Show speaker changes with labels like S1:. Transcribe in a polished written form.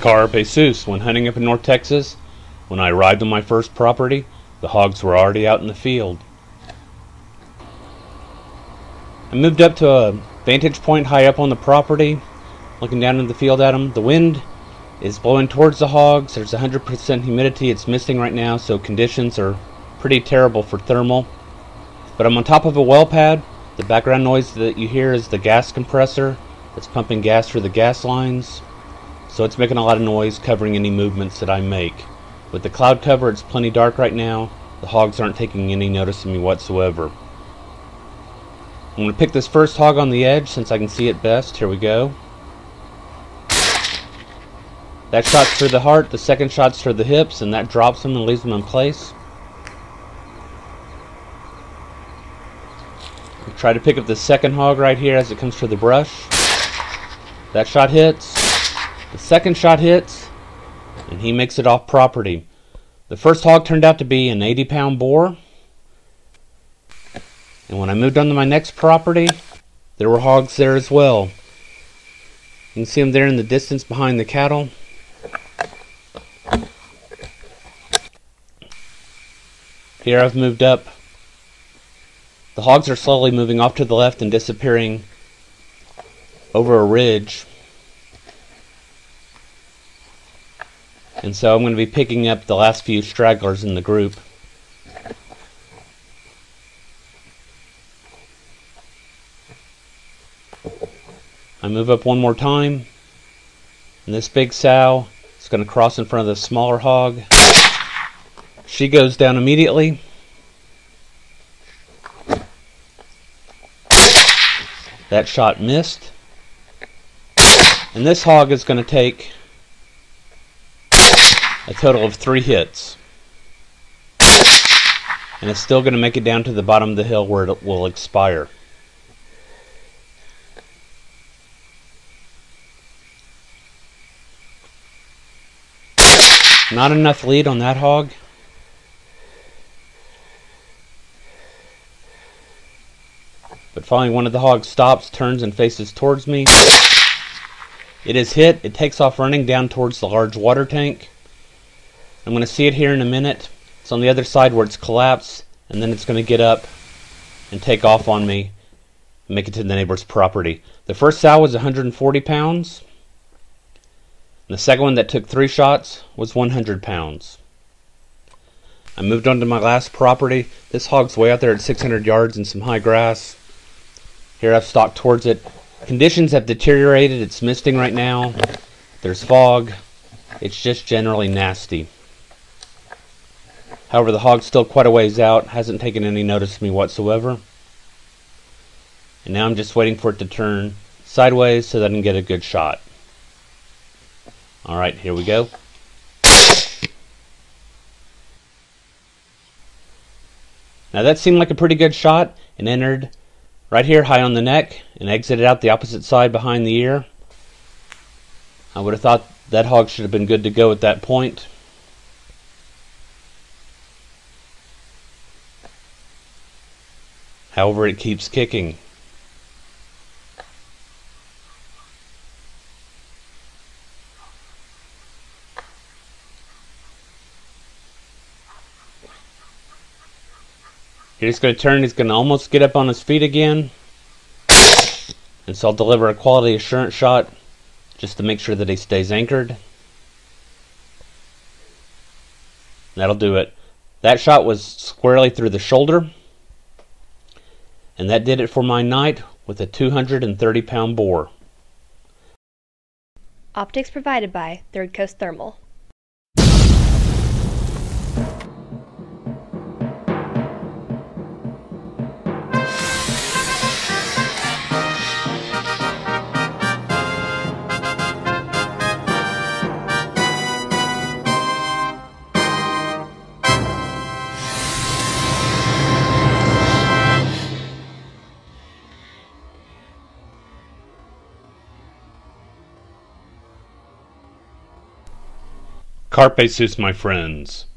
S1: Carpe Sows. When hunting up in North Texas, when I arrived on my first property, the hogs were already out in the field. I moved up to a vantage point high up on the property, looking down in the field at them. The wind is blowing towards the hogs. There's 100% humidity. It's misting right now, so conditions are pretty terrible for thermal. But I'm on top of a well pad. The background noise that you hear is the gas compressor that's pumping gas through the gas lines. So it's making a lot of noise, covering any movements that I make. With the cloud cover, it's plenty dark right now. The hogs aren't taking any notice of me whatsoever. I'm going to pick this first hog on the edge since I can see it best. Here we go. That shot's for the heart, the second shot's for the hips, and that drops him and leaves him in place. I'll try to pick up the second hog right here as it comes for the brush. That shot hits. The second shot hits, and he makes it off property. The first hog turned out to be an 80-pound boar. And when I moved on to my next property, there were hogs there as well. You can see them there in the distance behind the cattle. Here I've moved up. The hogs are slowly moving off to the left and disappearing over a ridge. And so I'm going to be picking up the last few stragglers in the group. I move up one more time, and this big sow is going to cross in front of the smaller hog. She goes down immediately. That shot missed. And this hog is going to take a total of 3 hits. And it's still going to make it down to the bottom of the hill where it will expire. Not enough lead on that hog. But finally one of the hogs stops, turns, and faces towards me. It is hit. It takes off running down towards the large water tank. I'm going to see it here in a minute. It's on the other side where it's collapsed, and then it's going to get up and take off on me and make it to the neighbor's property. The first sow was 140 pounds. And the second one that took 3 shots was 100 pounds. I moved on to my last property. This hog's way out there at 600 yards in some high grass. Here I've stalked towards it. Conditions have deteriorated. It's misting right now. There's fog. It's just generally nasty. However, the hog's still quite a ways out. Hasn't taken any notice of me whatsoever. And now I'm just waiting for it to turn sideways so that I can get a good shot. Alright, here we go. Now that seemed like a pretty good shot, and entered right here high on the neck and exited out the opposite side behind the ear. I would have thought that hog should have been good to go at that point. However, it keeps kicking. He's going to turn. He's going to almost get up on his feet again. And so I'll deliver a quality assurance shot just to make sure that he stays anchored. That'll do it. That shot was squarely through the shoulder. And that did it for my night with a 230-pound boar.
S2: Optics provided by Third Coast Thermal.
S1: Carpe Sows, my friends.